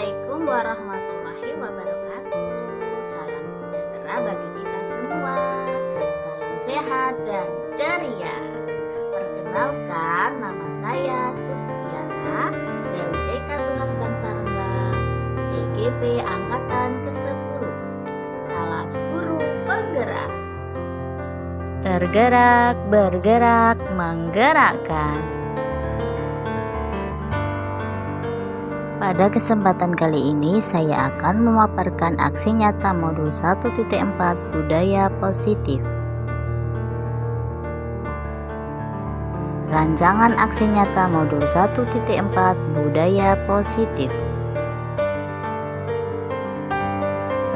Assalamualaikum warahmatullahi wabarakatuh. Salam sejahtera bagi kita semua. Salam sehat dan ceria. Perkenalkan, nama saya Sustiana dari TK Tunas Bangsa Rembang, CGP Angkatan ke-10. Salam guru penggerak. Tergerak, bergerak, menggerakkan. Pada kesempatan kali ini saya akan memaparkan aksi nyata modul 1.4 budaya positif. Rancangan aksi nyata modul 1.4 budaya positif.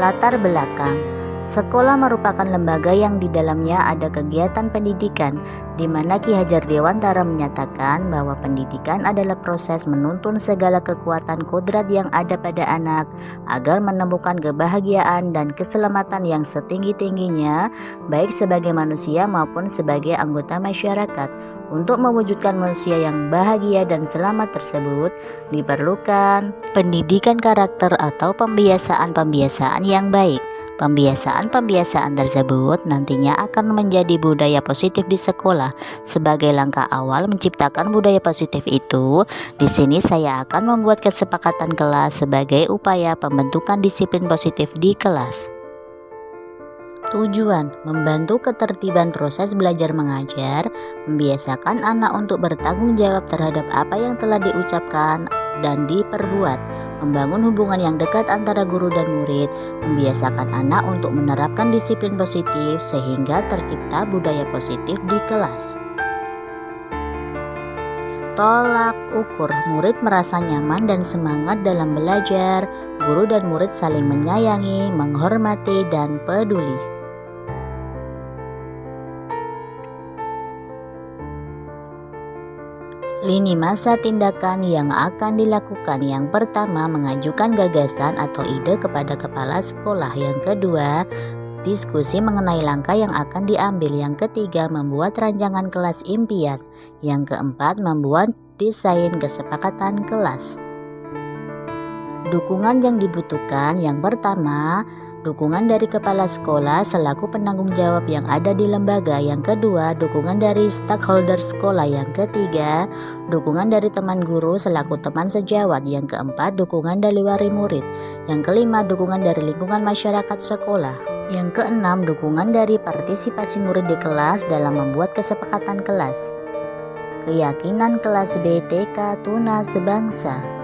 Latar belakang. Sekolah merupakan lembaga yang di dalamnya ada kegiatan pendidikan, di mana Ki Hajar Dewantara menyatakan bahwa pendidikan adalah proses menuntun segala kekuatan kodrat yang ada pada anak agar menemukan kebahagiaan dan keselamatan yang setinggi-tingginya, baik sebagai manusia maupun sebagai anggota masyarakat. Untuk mewujudkan manusia yang bahagia dan selamat tersebut, diperlukan pendidikan karakter atau pembiasaan-pembiasaan yang baik. Pembiasaan-pembiasaan tersebut nantinya akan menjadi budaya positif di sekolah. Sebagai langkah awal menciptakan budaya positif itu, di sini saya akan membuat kesepakatan kelas sebagai upaya pembentukan disiplin positif di kelas. Tujuan: membantu ketertiban proses belajar mengajar, membiasakan anak untuk bertanggung jawab terhadap apa yang telah diucapkan dan diperbuat, membangun hubungan yang dekat antara guru dan murid, membiasakan anak untuk menerapkan disiplin positif sehingga tercipta budaya positif di kelas. Tolak ukur: murid merasa nyaman dan semangat dalam belajar, guru dan murid saling menyayangi, menghormati, dan peduli. Lini masa tindakan yang akan dilakukan: yang pertama, mengajukan gagasan atau ide kepada kepala sekolah; yang kedua, diskusi mengenai langkah yang akan diambil; yang ketiga, membuat rancangan kelas impian; yang keempat, membuat desain kesepakatan kelas. Dukungan yang dibutuhkan: yang pertama, dukungan dari kepala sekolah selaku penanggung jawab yang ada di lembaga; yang kedua, dukungan dari stakeholder sekolah; yang ketiga, dukungan dari teman guru selaku teman sejawat; yang keempat, dukungan dari wali murid; yang kelima, dukungan dari lingkungan masyarakat sekolah; yang keenam, dukungan dari partisipasi murid di kelas dalam membuat kesepakatan kelas. Keyakinan kelas B TK Tunas Bangsa.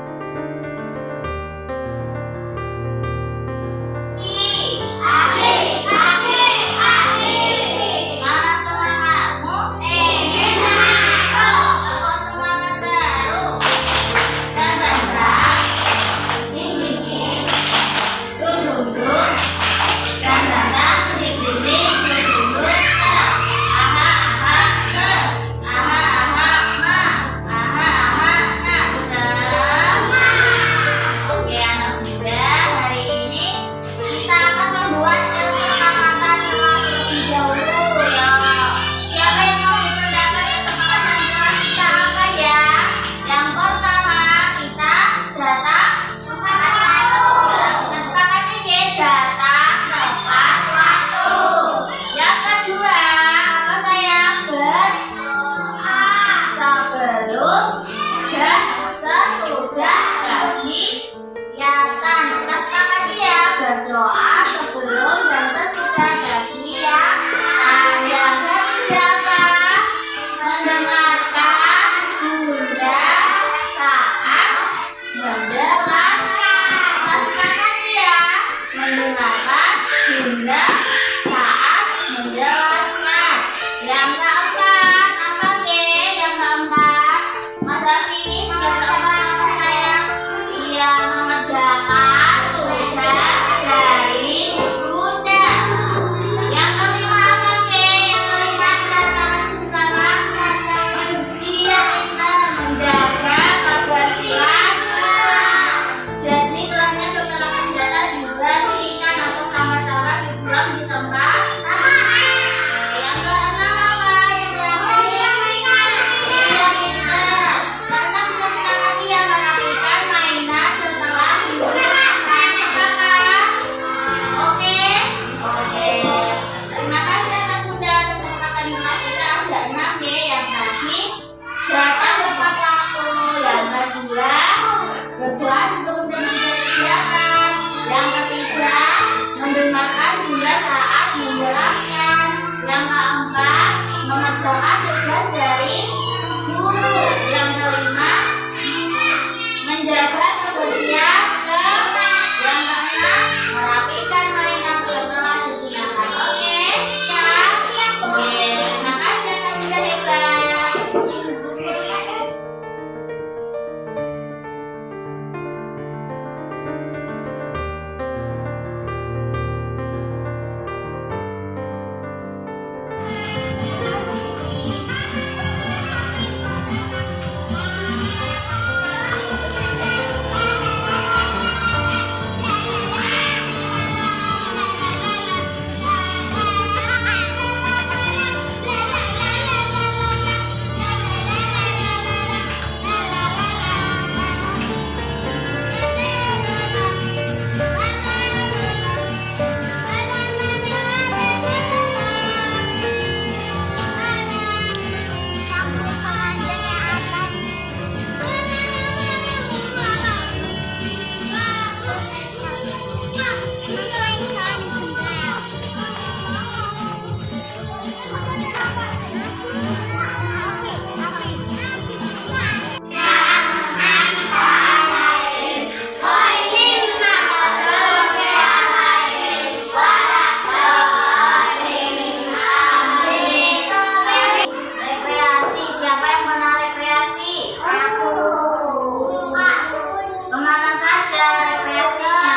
saja rekreasinya?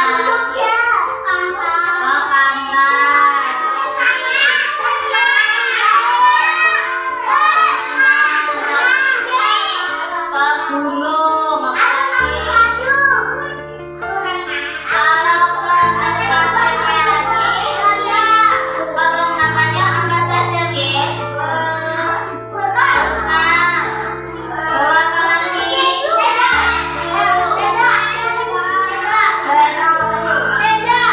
Ke pantai. Ke gunung. Kalau ke tempat rekreasi, perlengkapannya apa saja, nggih? Bawa apalagi? Tenda.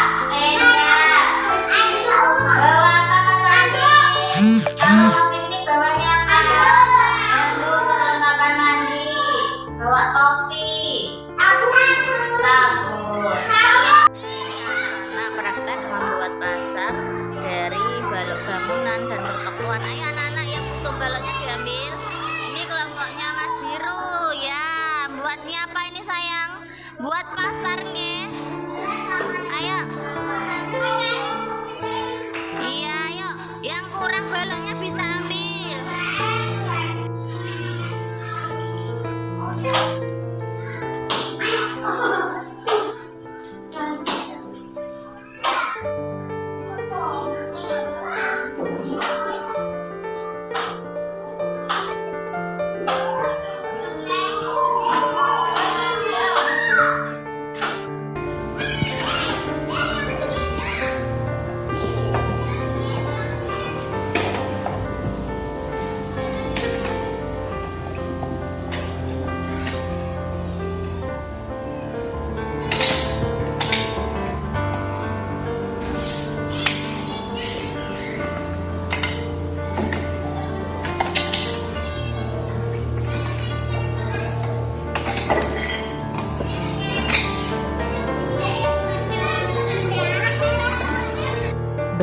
Bawa apa Mas Andi? Kalau mau piknik bawanya apa? Perlengkapan mandi. Bawa topi. Sabun. Anak praktek membuat pasar dari balok bangunan dan pertokoan. Ayo anak-anak yang butuh baloknya diambil. Ini kelompoknya Mas Biru ya. Buatnya apa ini sayang? Buat pasar nggih. Ayo. Iya, ayo. Yang kurang baloknya bisa ambil.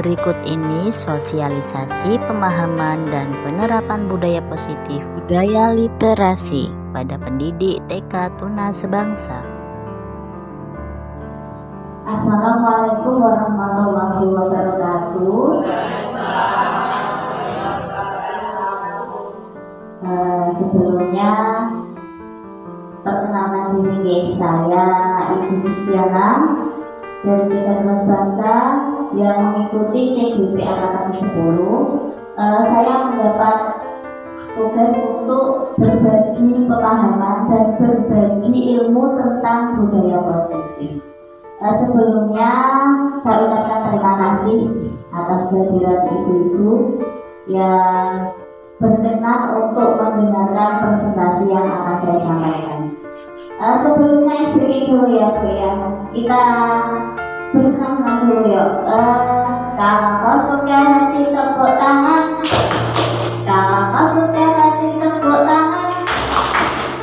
Berikut ini sosialisasi pemahaman dan penerapan budaya positif, budaya literasi pada pendidik TK Tuna Sebangsa. Assalamualaikum warahmatullahi wabarakatuh. Sebelumnya perkenalan diri saya Ibu Sustiana dari TK Tuna Sebangsa yang mengikuti CGP Angkatan 10. Saya mendapat tugas untuk berbagi pemahaman dan berbagi ilmu tentang budaya positif. Sebelumnya saya ucapkan terima kasih atas kehadiran ibu-ibu yang berkenan untuk mendengarkan presentasi yang akan saya sampaikan. Sebelumnya SBY dulu ya Bu ya, kita bersenang-senang dulu yuk. Kalau kau suka hati tepuk tangan, kalau kau suka hati tepuk tangan,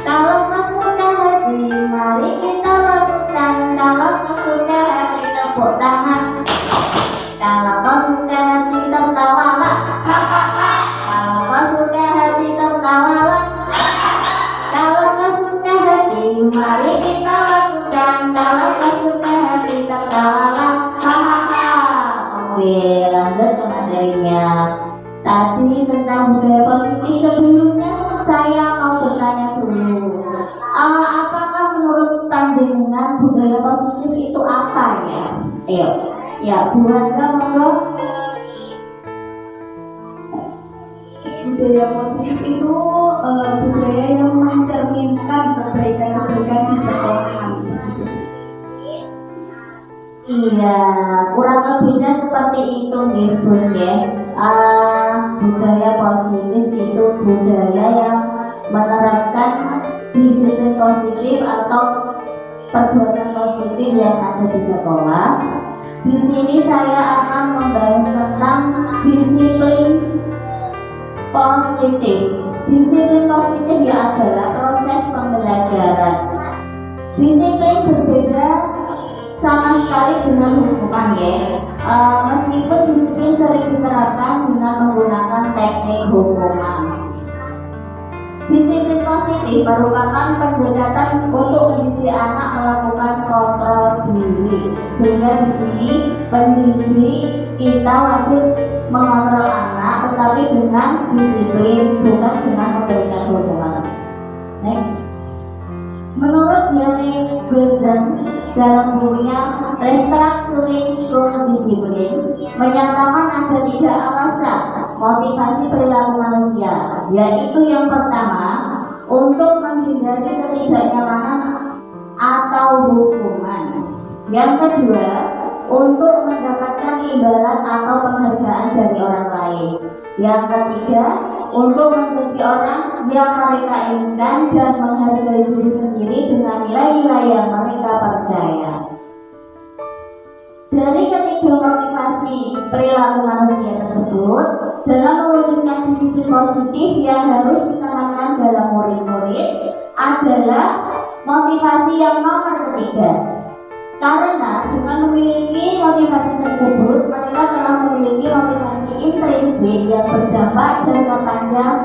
kalau kau suka hati mari kita lakukan. Kalau kau suka hati tepuk tangan, kalau kau suka hati tertawalah, kalau kau suka hati tertawalah, kalau kau suka hati mari kita lakukan. Kalau kau suka hati tertawalah, hahaha. Oke, lanjut ke materinya. Tadi tentang budaya positif, sebelumnya saya mau bertanya dulu. Apakah menurut panjenengan budaya positif itu apa ya? Ayo, ya Bu Wanda monggo. Budaya positif itu budaya yang mencerminkan kebaikan-kebaikan di sekolahan. Iya, kurang lebihnya seperti itu nih Bun ya. Budaya positif itu budaya yang menerapkan disiplin positif atau perbuatan positif yang ada di sekolah. Di sini saya akan membahas tentang disiplin positif. Disiplin positif ya adalah proses pembelajaran. Disiplin berbeda sama sekali dengan hukuman ya. Meskipun disiplin sering diterapkan dengan menggunakan teknik hukuman. Disiplin positif merupakan pendekatan untuk mendidik anak melakukan kontrol diri. Sehingga di sini pendidik kita wajib mengontrol anak, tetapi dengan disiplin, bukan dengan memberikan hukuman. Next. Menurut Diane Guzan, dalam bukunya Restructuring School Discipline menyatakan ada 3 alasan motivasi perilaku manusia, yaitu yang pertama, untuk menghindari ketidaknyamanan atau hukuman. Yang kedua, untuk mendapatkan imbalan atau penghargaan dari orang lain. Yang ketiga, untuk menjadi orang yang mereka inginkan dan menghargai diri sendiri dengan nilai-nilai yang mereka percaya. Dari ketiga motivasi perilaku manusia tersebut, dalam mewujudkan disiplin positif yang harus ditanamkan dalam murid-murid adalah motivasi yang nomor ketiga. Karena dengan memiliki motivasi tersebut, mereka telah memiliki motivasi intrinsik yang berdampak jangka panjang.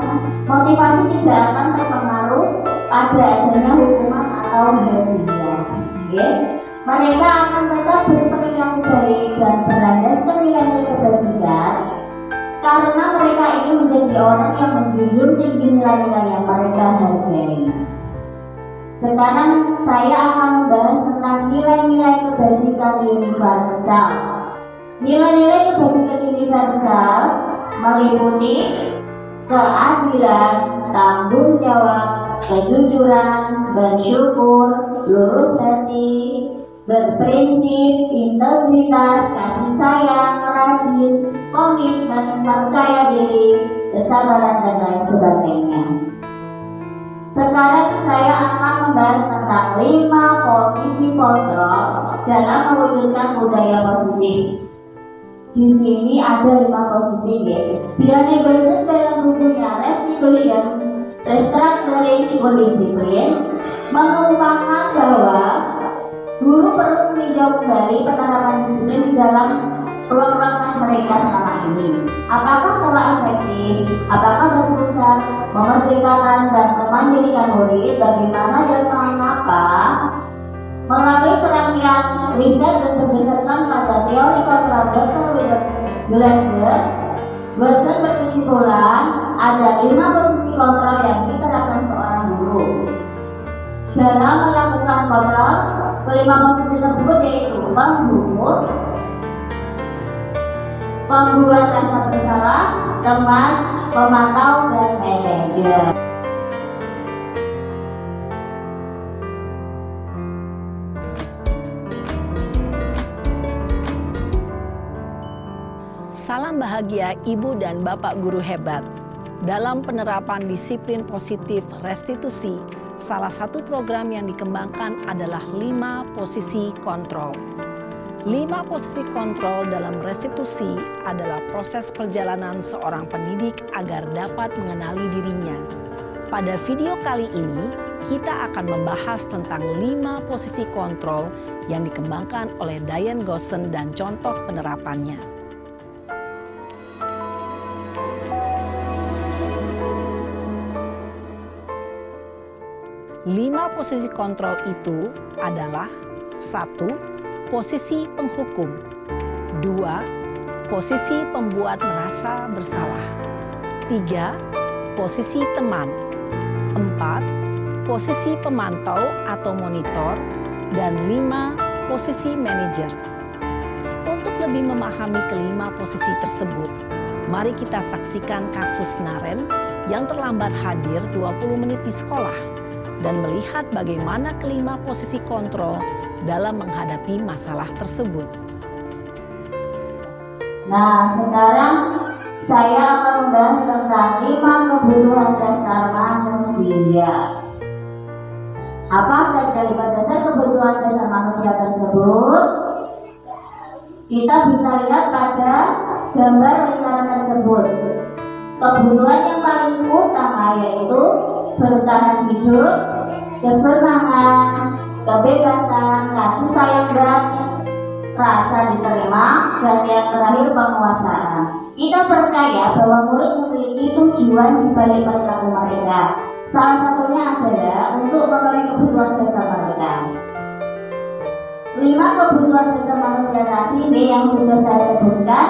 Motivasi tidak akan terpengaruh pada adanya hukuman atau hadiah. Mereka akan tetap berperilaku baik dan berlandaskan nilai-nilai kebajikan, karena mereka ingin menjadi orang yang menjunjung tinggi nilai-nilai yang mereka hargai. Sekarang saya akan membahas tentang nilai-nilai kebajikan universal. Nilai-nilai kebajikan universal meliputi keadilan, tanggung jawab, kejujuran, bersyukur, lurus hati, berprinsip, integritas, kasih sayang, rajin, komitmen, percaya diri, kesabaran, dan lain sebagainya. Sekarang saya akan membahas tentang 5 posisi kontrol dalam mewujudkan budaya positif. Di sini ada 5 posisi, Diane Gosset dalam bukunya Restitution, Restructuring School Discipline mengungkapkan bahwa guru perlu meninjau kembali penerapan disiplin di dalam ruang-ruang mereka selama ini. Apakah telah efektif? Apakah berusaha memerdekakan dan memandirikan murid? Bagaimana dan mengapa? Melalui serangkaian riset dan berdasarkan pada teori kontrol Dr. William Glasser, Glasser berkesimpulan ada 5 posisi kontrol yang diterapkan seorang guru. Dalam melakukan kontrol, kelima posisi tersebut yaitu pembuat rasa bersalah, teman, pemantau, dan manajer. Salam bahagia Ibu dan Bapak guru hebat. Dalam penerapan disiplin positif restitusi, salah satu program yang dikembangkan adalah 5 posisi kontrol. 5 posisi kontrol dalam restitusi adalah proses perjalanan seorang pendidik agar dapat mengenali dirinya. Pada video kali ini, kita akan membahas tentang 5 posisi kontrol yang dikembangkan oleh Diane Gosset dan contoh penerapannya. 5 posisi kontrol itu adalah 1. Posisi penghukum. 2. Posisi pembuat merasa bersalah. 3. Posisi teman. 4. Posisi pemantau atau monitor. Dan 5. Posisi manajer. Untuk lebih memahami kelima posisi tersebut, mari kita saksikan kasus Naren yang terlambat hadir 20 menit di sekolah dan melihat bagaimana kelima posisi kontrol dalam menghadapi masalah tersebut. Nah, sekarang saya akan membahas tentang 5 kebutuhan dasar manusia. Apa saja 5 dasar kebutuhan dasar manusia tersebut? Kita bisa lihat pada gambar lingkaran tersebut. Kebutuhan yang paling utama yaitu bertahan hidup, kesenangan, kebebasan, kasih sayang, dan rasa diterima, dan yang terakhir penguasaan. Kita percaya bahwa murid memiliki tujuan di balik perilaku mereka. Salah satunya adalah untuk memenuhi kebutuhan dasar mereka. 5 kebutuhan dasar manusia tadi ini yang sudah saya sebutkan.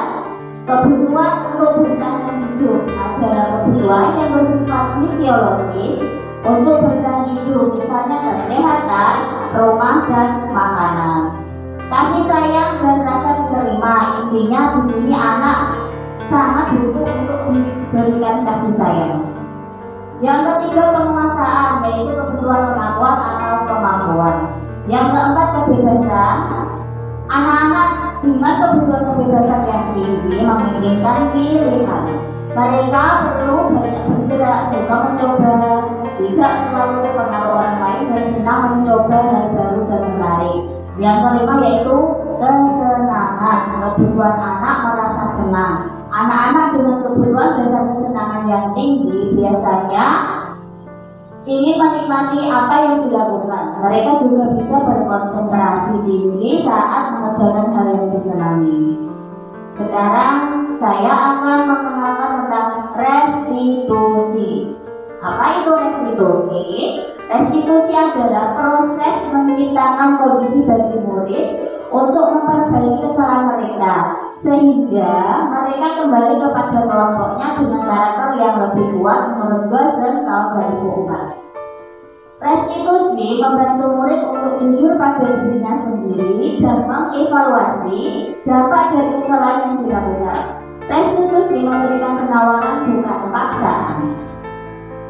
Kebutuhan untuk bertahan hidup adalah kebutuhan yang bersifat fisiologis untuk bertahan hidup, misalnya kesehatan, rumah, dan makanan. Kasih sayang dan rasa diterima, intinya di sini anak sangat butuh untuk diberikan kasih sayang. Yang ketiga, penguasaan, yaitu kebutuhan pengakuan atau kemampuan. Yang keempat, kebebasan. Anak-anak dengan kebutuhan kebebasan yang tinggi meminginkan pilihan. Mereka perlu banyak bergerak, suka mencoba, tidak terlalu terpengaruh orang lain, dan senang mencoba hal baru dan menarik. Yang kelima yaitu kesenangan. Kebutuhan anak merasa senang. Anak-anak dengan kebutuhan dasar kesenangan yang tinggi biasanya ingin menikmati apa yang dilakukan. Mereka juga bisa berkonsentrasi tinggi saat mengerjakan hal yang disenangi. Sekarang saya akan mengenalkan tentang restitusi. Apa itu restitusi? Restitusi adalah proses menciptakan kondisi bagi murid untuk memperbaiki kesalahan mereka, sehingga mereka kembali kepada kelompoknya dengan karakter yang lebih kuat menurut Gosden tahun 2004. Restitusi membantu murid untuk jujur pada dirinya sendiri dan mengevaluasi dampak dari kesalahan yang dilakukan. Restitusi memberikan penawaran bukan paksaan.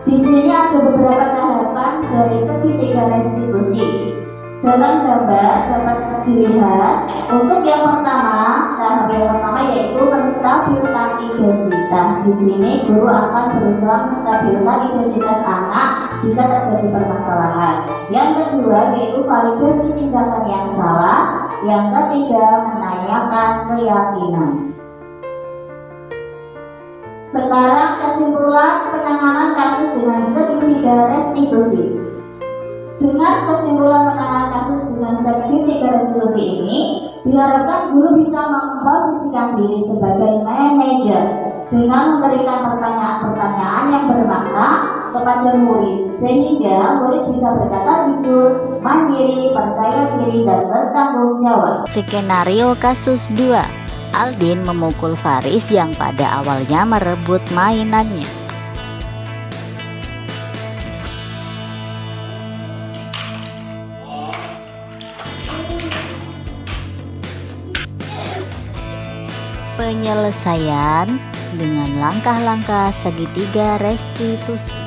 Di sini ada beberapa tahapan dari segitiga restitusi. Dalam gambar dapat dilihat untuk yang pertama, tahap yang pertama yaitu menstabilkan identitas. Di sini guru akan berusaha menstabilkan identitas anak jika terjadi permasalahan. Yang kedua yaitu validasi tindakan yang salah. Yang ketiga menanyakan keyakinan. Sekarang kesimpulan penanganan kasus dengan segitiga restitusi. Dengan kesimpulan penanganan kasus dengan segitiga restitusi ini, diharapkan guru bisa memposisikan diri sebagai manajer dengan memberikan pertanyaan-pertanyaan yang bermakna kepada murid, sehingga murid bisa berkata jujur, mandiri, percaya diri, dan bertanggung jawab. Skenario kasus 2. Aldin memukul Faris yang pada awalnya merebut mainannya. Penyelesaian dengan langkah-langkah segitiga restitusi.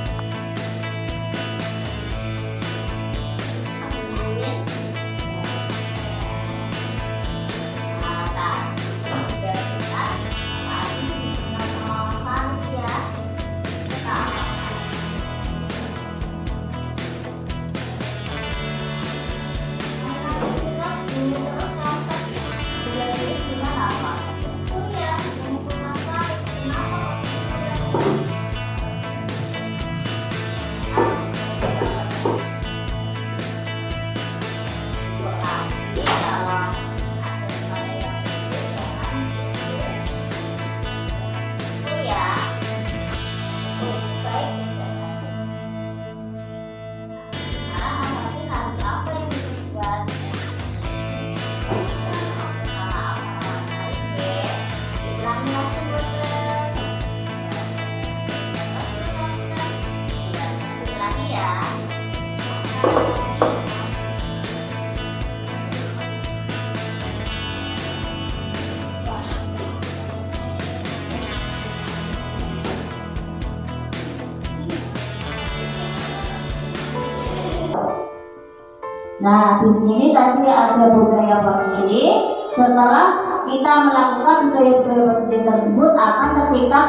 Nah, di sini tadi ada budaya positif. Setelah kita melakukan budaya-budaya positif tersebut, akan tercipta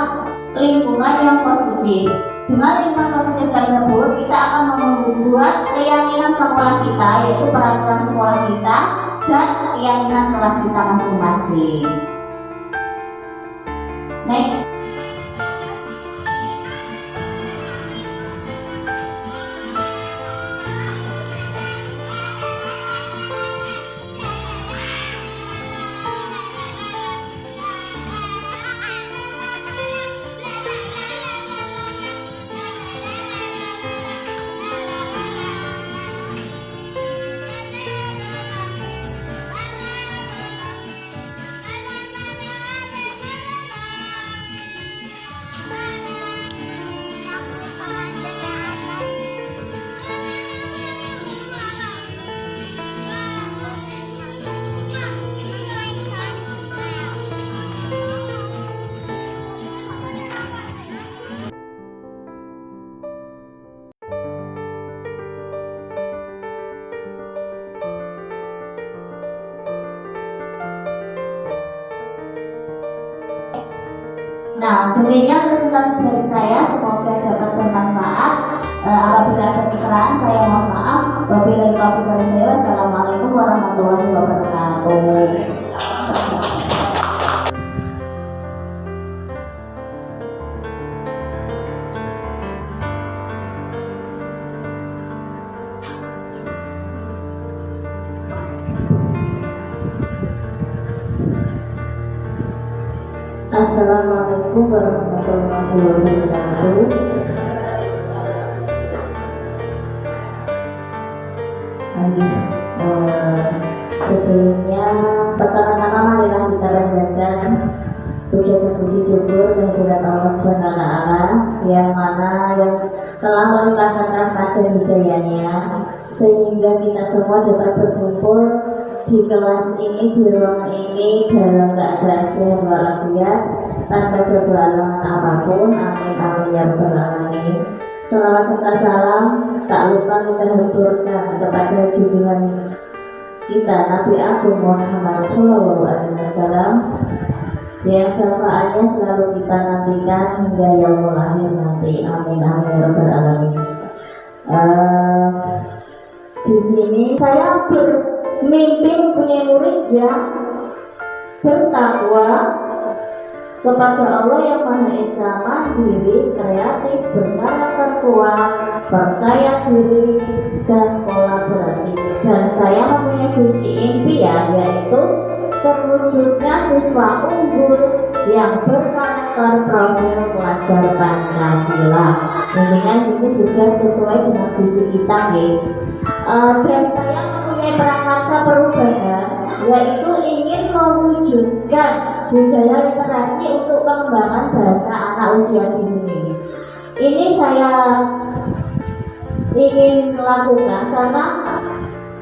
lingkungan yang positif. Dengan lingkungan positif tersebut, kita akan membuat keyakinan sekolah kita, yaitu peraturan sekolah kita dan keyakinan kelas kita masing-masing. Next. Nah, demikian presentasi dari saya, semoga dapat bermanfaat. Apabila ada kesalahan, saya mohon maaf. Wabillahi taufiq wal hidayah. Wassalamualaikum warahmatullahi wabarakatuh. Assalamualaikum warahmatullahi wabarakatuh. Sebelumnya pertama-tama marilah kita panjatkan puja dan puji syukur kehadirat Allah Subhanahu wa Ta'ala yang telah melimpahkan rahmat dan hidayahnya sehingga kita semua dapat berkumpul di kelas ini, di ruang ini dalam keadaan sehat walafiat tanpa suatu halangan apapun. Amin amin ya rabbal alamin. Salawat serta salam tak lupa kita haturkan kepada junjungan kita Nabi Agung Muhammad Sallallahu Alaihi Wasallam yang syafaatnya selalu kita nantikan hingga yaumul akhir nanti. Amin amin ya rabbal alamin. Di sini saya bermimpi punya murid yang bertakwa kepada Allah yang Maha Esa, mandiri, kreatif, berkarakter kuat, percaya diri, dan kolaboratif. Dan saya mempunyai visi impian, yaitu terwujudnya siswa unggul yang berkarakter profil pelajar Pancasila. Mungkin ini sudah sesuai dengan visi kita, dan saya mempunyai prakarsa perubahan, yaitu ingin mewujudkan budaya literasi untuk pengembangan bahasa anak usia dini. Ini saya ingin lakukan karena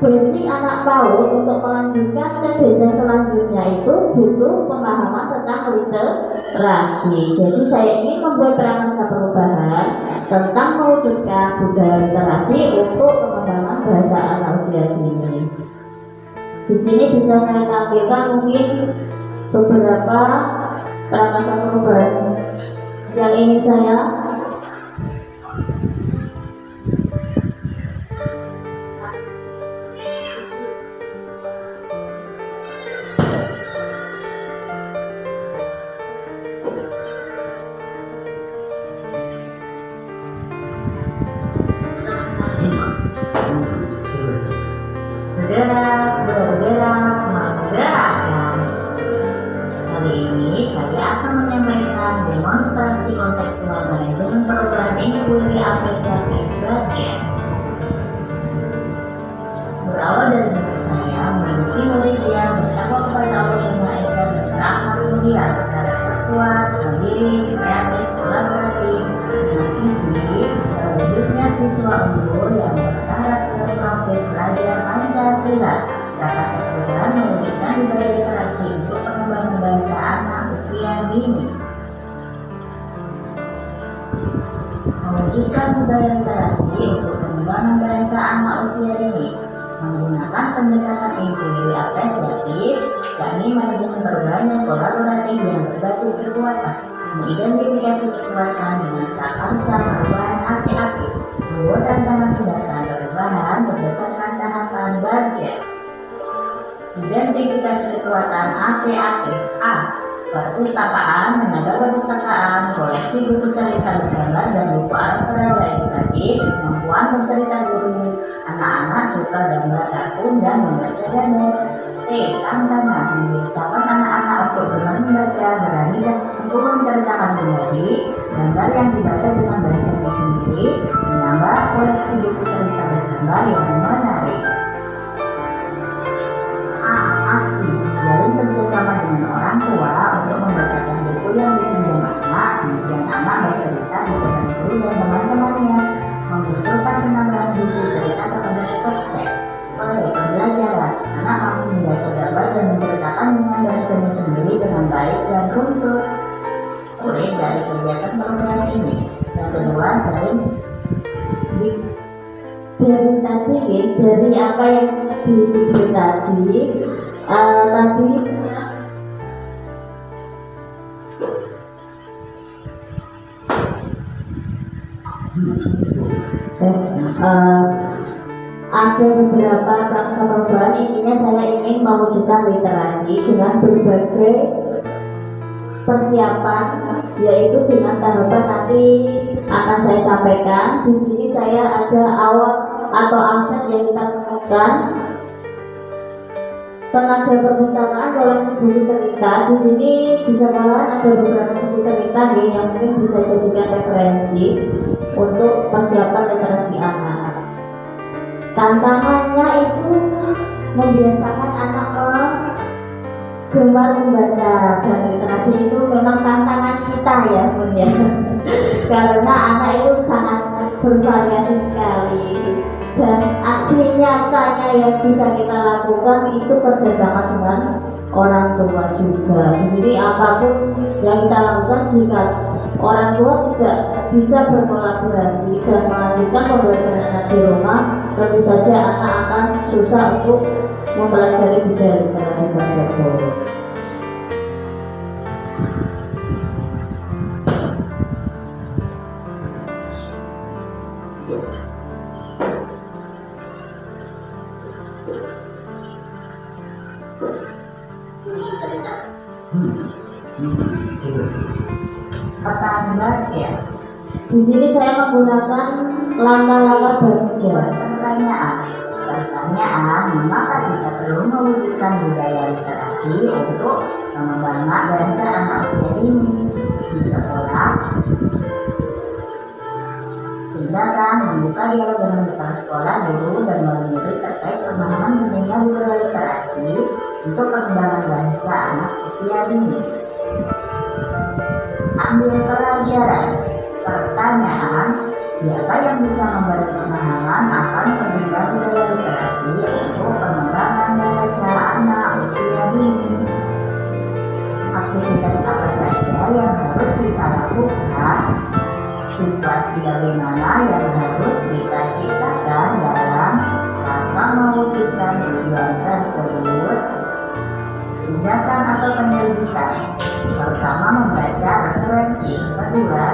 basic anak PAUD untuk melanjutkan ke jenjang selanjutnya itu butuh pemahaman tentang literasi. Jadi saya ingin membuat prakarsa perubahan tentang mewujudkan budaya literasi untuk pengembangan bahasa anak usia dini. Di sini bisa saya tampilkan mungkin beberapa prakarsa perubahan yang ingin saya bergerak, menggerakkan. Kali ini saya akan menyampaikan demonstrasi kontekstual manajemen perubahan inquiry apresiatif budget. Berawal dari mimpi saya memiliki murid yang bertakwa kepada Allah yang Maha Esa dan berakhlak mulia, berkarakter kuat, mandiri, kreatif, kolaboratif, dengan visi terwujudnya siswa unggul yang berkarakter profil pelajar Pancasila. Prakarsa perubahan mewujudkan budaya literasi untuk pengembangan bahasa anak usia dini. Mewujudkan budaya literasi untuk pengembangan bahasa anak usia dini menggunakan pendekatan inquiry apresiatif, yakni manajemen perubahan yang kolaboratif yang berbasis kekuatan, mengidentifikasi kekuatan dengan prakarsa perubahan aktif, membuat rancangan tindakan perubahan berdasarkan tahapan budget. Identifikasi kekuatan aktif A. Perpustakaan, tenaga perpustakaan, koleksi buku cerita bergambar dan buku alat peraga edukatif, kemampuan bercerita guru, anak-anak suka gambar kartun dan membaca gambar. T. Tantangan, membiasakan anak-anak untuk gemar membaca, berani dan mampu menceritakan kembali gambar yang dibaca dengan bahasanya sendiri, menambah koleksi buku cerita bergambar yang menarik. Aksi, jalin kerjasama dengan orang tua untuk membacakan buku yang dipinjam anak, kemudian anak bercerita di depan guru dan teman-temannya, mengusulkan penambahan buku cerita kepada konsep. Pembelajaran, anak mampu membaca gambar dan menceritakan dengan bahasanya sendiri dengan baik dan runtut. Murid dari kegiatan program ini. Yang kedua, sering dari apa yang di video tadi. beberapa praksa perubahan. Intinya saya ingin mewujudkan literasi dengan berbagai persiapan, yaitu dengan tahapan nanti akan saya sampaikan. Di sini saya ada awal atau aksen yang kita temukan tenaga perpustakaan koleksi buku cerita. Di sini di sekolah ada beberapa buku cerita yang mungkin bisa jadikan referensi untuk persiapan literasi anak. Tantangannya itu membiasakan anak gemar membaca, dan literasi itu memang tantangan kita ya Bun ya. Karena anak itu sangat bervariasi sekali, dan aksi nyatanya yang bisa kita lakukan itu kerjasama dengan orang tua juga. Di sini apapun yang kita lakukan, jika orang tua tidak bisa berkolaborasi dan melanjutkan pembelajaran anak di rumah, tentu saja anak akan susah untuk mempelajari budaya literasi tersebut. Petan baca. Di sini saya menggunakan lama-lama baca. Pertanyaan, mengapa kita perlu mewujudkan budaya literasi untuk mengembangkan bahasa anak usia dini di sekolah? Tindakan membuka dialog dengan kepala sekolah, guru, dan wali murid terkait pemahaman pentingnya budaya literasi untuk pengembangan bahasa anak usia dini. Ambil pelajaran. Pertanyaan, siapa yang bisa memberi pemahaman akan pentingnya budaya literasi untuk pengembangan bahasa anak usia dini? Aktivitas apa saja yang harus kita lakukan? Situasi bagaimana yang harus kita ciptakan dalam rangka mewujudkan tujuan tersebut? Tindakan atau penyelidikan. Pertama, membaca referensi. Kedua,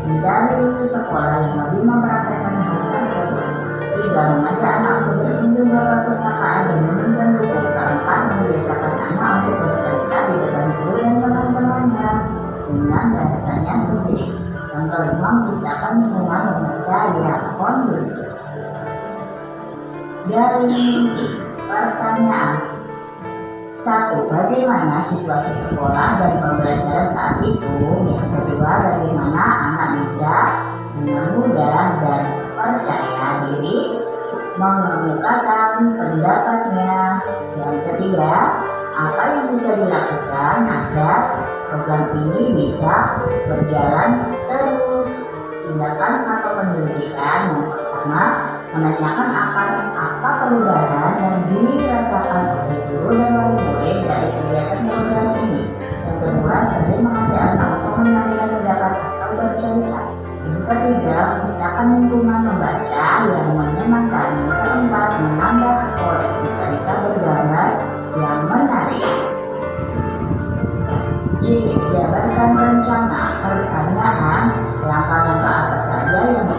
mencari sekolah yang lebih mempraktekkan hal tersebut. Tiga, mengajak anak untuk berkunjung ke perpustakaan dan meminjam buku. Keempat, membiasakan anak untuk bercerita di depan guru dan teman-temannya dengan bahasanya sendiri. Yang kelima, menciptakan lingkungan membaca yang kondusif. Garing inti. Pertanyaan. 1. Bagaimana situasi sekolah dan pembelajaran saat itu? Yang kedua, bagaimana anak bisa dengan mudah dan percaya diri mengemukakan pendapatnya? Yang ketiga, apa yang bisa dilakukan agar program ini bisa berjalan terus? Tindakan atau penyelidikan. Yang pertama, menanyakan akan apa perubahan yang dirasakan oleh guru dan wali murid dari kegiatan program ini. Yang kedua, sering mengajak anak untuk menyampaikan pendapat atau bercerita. Yang ketiga, menciptakan lingkungan membaca yang menyenangkan. Yang keempat, menambah koleksi cerita bergambar yang menarik. C. Jabarkan rencana. Pertanyaan, langkah-langkah apa saja yang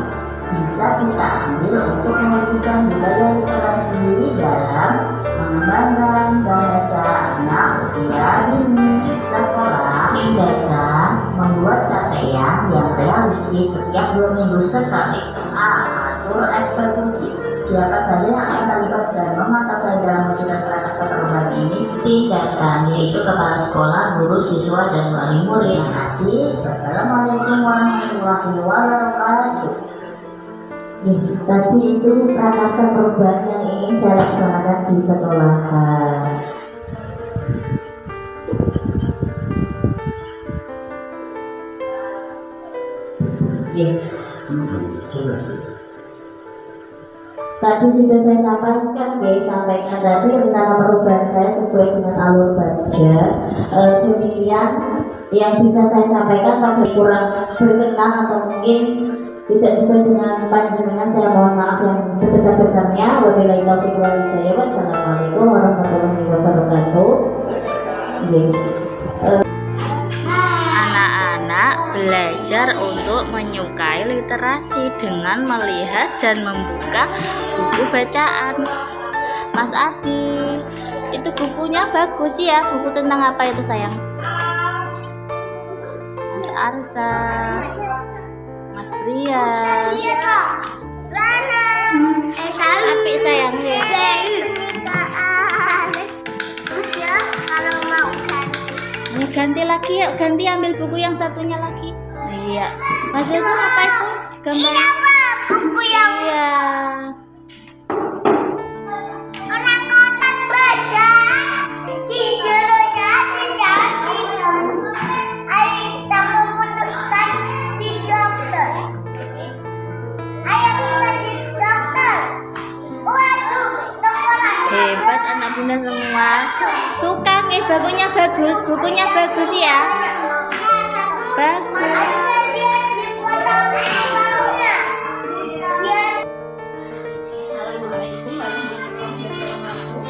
bisa kita ambil untuk mewujudkan budaya literasi dalam mengembangkan bahasa anak usia dini sekolah? Tindakan, membuat capaian yang realistis setiap 2 minggu sekali. A. Atur eksekusi. Siapa saja yang akan terlibat dan memantau saya dalam mewujudkan prakarsa perubahan ini? Tindakan, yaitu kepala sekolah, guru, siswa, dan wali murid. Terima kasih. Wassalamualaikum warahmatullahi wabarakatuh. Tadi itu prakarsa perubahan yang ingin saya laksanakan di sekolahan. Tadi sudah saya sampaikan, sampaikan tadi rencana perubahan saya sesuai dengan alur baja. Demikian yang bisa saya sampaikan. Kalau kurang berkenan atau mungkin tidak sesuai dengan panjenengan, saya mohon maaf yang sebesar-besarnya. Wabillahi taufiq wal hidayah. Wassalamualaikum warahmatullahi wabarakatuh. Anak-anak belajar untuk menyukai literasi dengan melihat dan membuka buku bacaan. Mas Adi. Itu bukunya bagus ya. Buku tentang apa itu sayang? Mas Arsa. Mas Brian. Apik sayang. Ini ganti lagi yuk, ganti ambil buku yang satunya lagi. Iya. Mas Yusuf apa itu? Gambar. Buku yang Iya. orang kotak badan tidurnya tidak tidur. Ayo kita memutuskan di dokter. Ayo kita di dokter. Waduh, dokter. Hebat anak bunda semua. Suka nih bukunya bagus ya. Bagus. Assalamualaikum warahmatullahi wabarakatuh.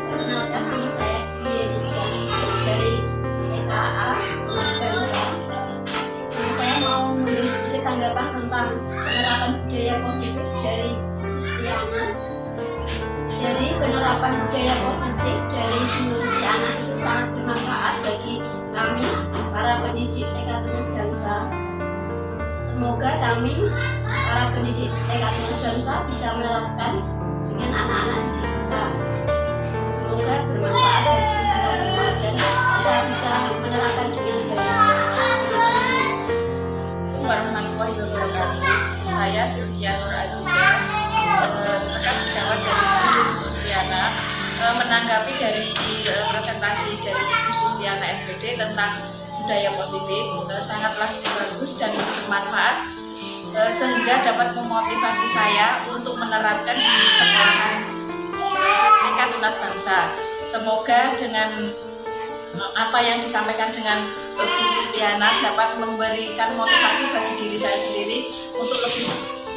Perkenalkan, nama saya Kristianisih dari TKA Mas Bangsa. Saya mau memberi sedikit tanggapan tentang penerapan budaya positif dari Sustiana. Jadi penerapan budaya positif dari Sustiana itu sangat bermanfaat bagi kami para pendidik TK Tunas Bangsa. Semoga kami para pendidik TK Tunas Bangsa bisa menerapkan dengan anak-anak didik kita. Semoga bermanfaat bagi kita semua dan kita bisa menerapkan dengan baik. Warahmatullahi wabarakatuh. Saya Sylvia Nur Azizah, rekan sejawat dari Ibu Sustiana, menanggapi dari presentasi dari Ibu Sustiana SPD tentang budaya positif, sangatlah bagus dan bermanfaat, sehingga dapat memotivasi saya untuk menerapkan di sekolahan TK Tunas Bangsa. Semoga dengan apa yang disampaikan dengan Bu Sustiana dapat memberikan motivasi bagi diri saya sendiri untuk lebih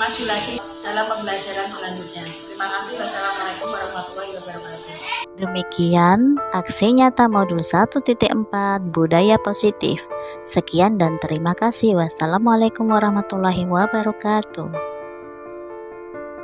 maju lagi dalam pembelajaran selanjutnya. Terima kasih. Wassalamualaikum warahmatullahi wabarakatuh. Demikian aksi nyata modul 1.4 budaya positif. Sekian dan terima kasih. Wassalamualaikum warahmatullahi wabarakatuh.